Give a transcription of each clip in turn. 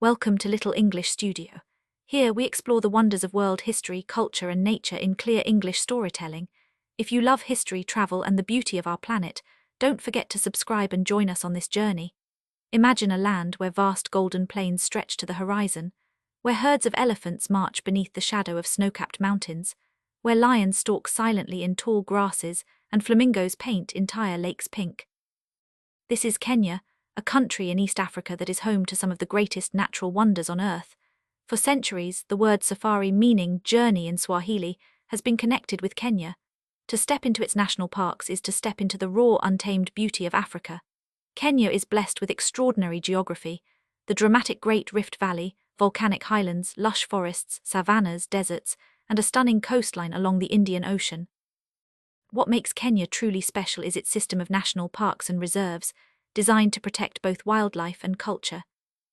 Welcome to Little English Studio. Here we explore the wonders of world history, culture and nature in clear English storytelling. If you love history, travel and the beauty of our planet, don't forget to subscribe and join us on this journey. Imagine a land where vast golden plains stretch to the horizon, where herds of elephants march beneath the shadow of snow-capped mountains, where lions stalk silently in tall grasses and flamingos paint entire lakes pink. This is Kenya, a country in East Africa that is home to some of the greatest natural wonders on Earth. For centuries, the word safari, meaning journey in Swahili, has been connected with Kenya. To step into its national parks is to step into the raw, untamed beauty of Africa. Kenya is blessed with extraordinary geography: the dramatic Great Rift Valley, volcanic highlands, lush forests, savannas, deserts, and a stunning coastline along the Indian Ocean. What makes Kenya truly special is its system of national parks and reserves, designed to protect both wildlife and culture.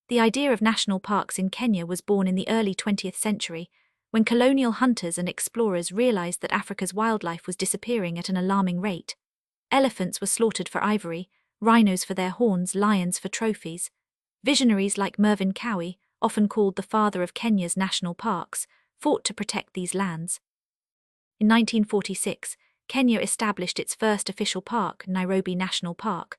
The idea of national parks in Kenya was born in the early 20th century, when colonial hunters and explorers realized that Africa's wildlife was disappearing at an alarming rate. Elephants were slaughtered for ivory, rhinos for their horns, lions for trophies. Visionaries like Mervyn Cowie, often called the father of Kenya's national parks, fought to protect these lands. In 1946, Kenya established its first official park, Nairobi National Park.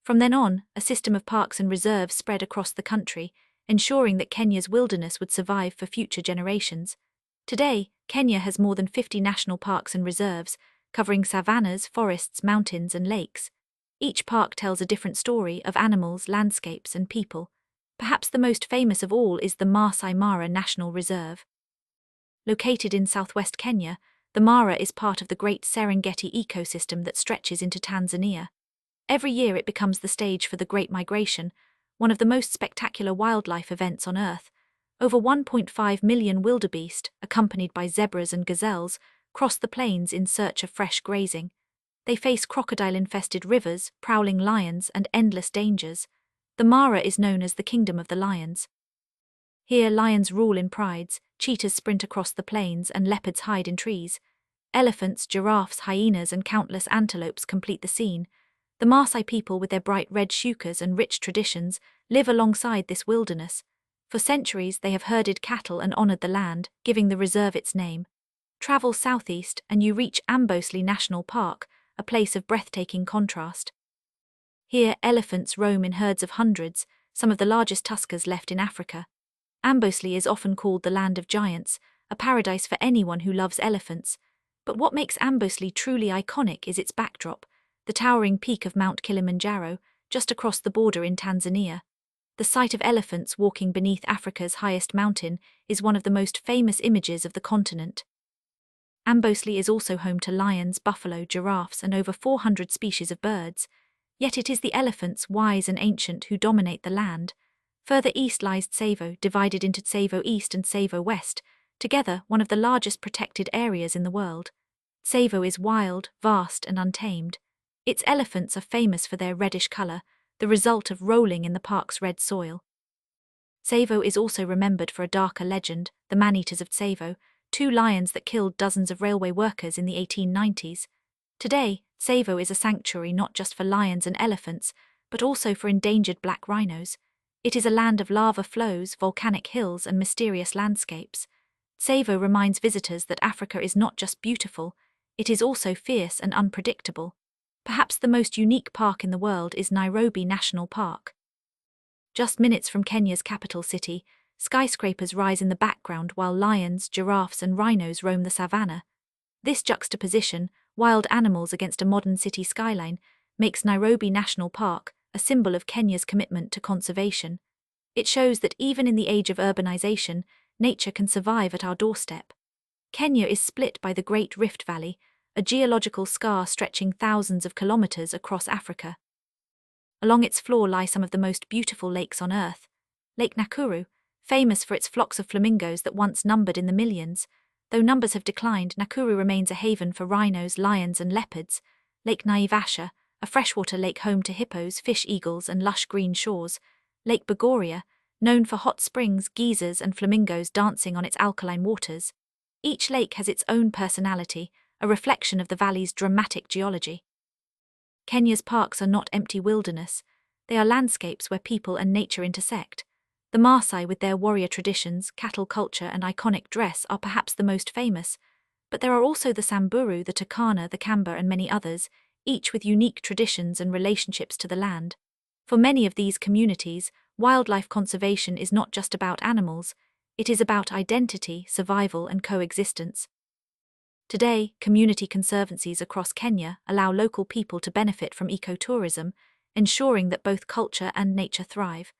From then on, a system of parks and reserves spread across the country, ensuring that Kenya's wilderness would survive for future generations. Today, Kenya has more than 50 national parks and reserves, covering savannas, forests, mountains, and lakes. Each park tells a different story of animals, landscapes, and people. Perhaps the most famous of all is the Maasai Mara National Reserve. Located in southwest Kenya, the Mara is part of the Great Serengeti ecosystem that stretches into Tanzania. Every year it becomes the stage for the Great Migration, one of the most spectacular wildlife events on Earth. Over 1.5 million wildebeest, accompanied by zebras and gazelles, cross the plains in search of fresh grazing. They face crocodile-infested rivers, prowling lions, and endless dangers. The Mara is known as the Kingdom of the Lions. Here lions rule in prides, cheetahs sprint across the plains, and leopards hide in trees. Elephants, giraffes, hyenas, and countless antelopes complete the scene. The Maasai people, with their bright red shukas and rich traditions, live alongside this wilderness. For centuries they have herded cattle and honored the land, giving the reserve its name. Travel southeast and you reach Amboseli National Park, a place of breathtaking contrast. Here elephants roam in herds of hundreds, some of the largest tuskers left in Africa. Amboseli is often called the land of giants, a paradise for anyone who loves elephants. But what makes Amboseli truly iconic is its backdrop: the towering peak of Mount Kilimanjaro, just across the border in Tanzania. The sight of elephants walking beneath Africa's highest mountain is one of the most famous images of the continent. Amboseli is also home to lions, buffalo, giraffes, and over 400 species of birds. Yet it is the elephants, wise and ancient, who dominate the land. Further east lies Tsavo, divided into Tsavo East and Tsavo West, together one of the largest protected areas in the world. Tsavo is wild, vast, and untamed. Its elephants are famous for their reddish color, the result of rolling in the park's red soil. Tsavo is also remembered for a darker legend, the man-eaters of Tsavo, two lions that killed dozens of railway workers in the 1890s. Today, Tsavo is a sanctuary not just for lions and elephants, but also for endangered black rhinos. It is a land of lava flows, volcanic hills, and mysterious landscapes. Tsavo reminds visitors that Africa is not just beautiful, it is also fierce and unpredictable. Perhaps the most unique park in the world is Nairobi National Park. Just minutes from Kenya's capital city, skyscrapers rise in the background while lions, giraffes, and rhinos roam the savannah. This juxtaposition, wild animals against a modern city skyline, makes Nairobi National Park a symbol of Kenya's commitment to conservation. It shows that even in the age of urbanization, nature can survive at our doorstep. Kenya is split by the Great Rift Valley, a geological scar stretching thousands of kilometers across Africa. Along its floor lie some of the most beautiful lakes on Earth. Lake Nakuru, famous for its flocks of flamingos that once numbered in the millions. Though numbers have declined, Nakuru remains a haven for rhinos, lions, and leopards. Lake Naivasha, a freshwater lake home to hippos, fish eagles, and lush green shores. Lake Bogoria, known for hot springs, geysers, and flamingos dancing on its alkaline waters. Each lake has its own personality, a reflection of the valley's dramatic geology. Kenya's parks are not empty wilderness. They are landscapes where people and nature intersect. The Maasai, with their warrior traditions, cattle culture, and iconic dress, are perhaps the most famous, but there are also the Samburu, the Turkana, the Kamba, and many others, each with unique traditions and relationships to the land. For many of these communities, wildlife conservation is not just about animals, it is about identity, survival, and coexistence. Today, community conservancies across Kenya allow local people to benefit from ecotourism, ensuring that both culture and nature thrive.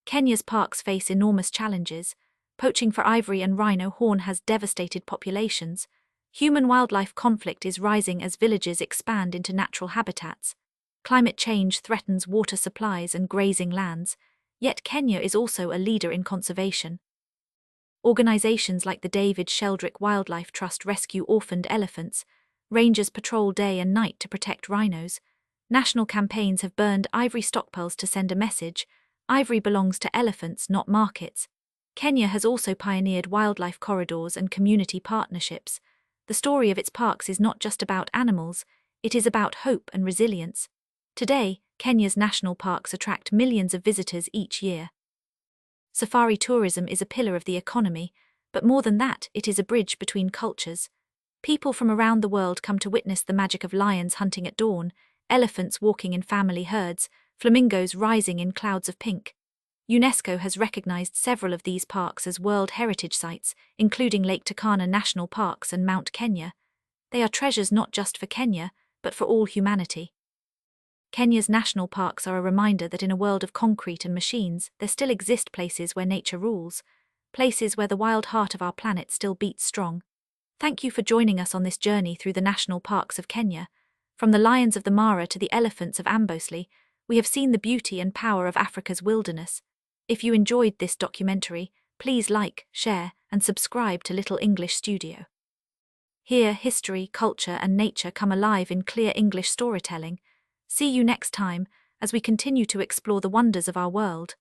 Kenya's parks face enormous challenges. Poaching for ivory and rhino horn has devastated populations. Human-wildlife conflict is rising as villages expand into natural habitats. Climate change threatens water supplies and grazing lands, yet Kenya is also a leader in conservation. Organizations like the David Sheldrick Wildlife Trust rescue orphaned elephants, rangers patrol day and night to protect rhinos, national campaigns have burned ivory stockpiles to send a message: ivory belongs to elephants, not markets. Kenya has also pioneered wildlife corridors and community partnerships. The story of its parks is not just about animals, it is about hope and resilience. Today, Kenya's national parks attract millions of visitors each year. Safari tourism is a pillar of the economy, but more than that, it is a bridge between cultures. People from around the world come to witness the magic of lions hunting at dawn, elephants walking in family herds, flamingos rising in clouds of pink. UNESCO has recognized several of these parks as World Heritage Sites, including Lake Turkana National Parks and Mount Kenya. They are treasures not just for Kenya, but for all humanity. Kenya's national parks are a reminder that in a world of concrete and machines, there still exist places where nature rules, places where the wild heart of our planet still beats strong. Thank you for joining us on this journey through the national parks of Kenya. From the lions of the Mara to the elephants of Amboseli, we have seen the beauty and power of Africa's wilderness. If you enjoyed this documentary, please like, share, and subscribe to Little English Studio. Here, history, culture, and nature come alive in clear English storytelling. See you next time as we continue to explore the wonders of our world.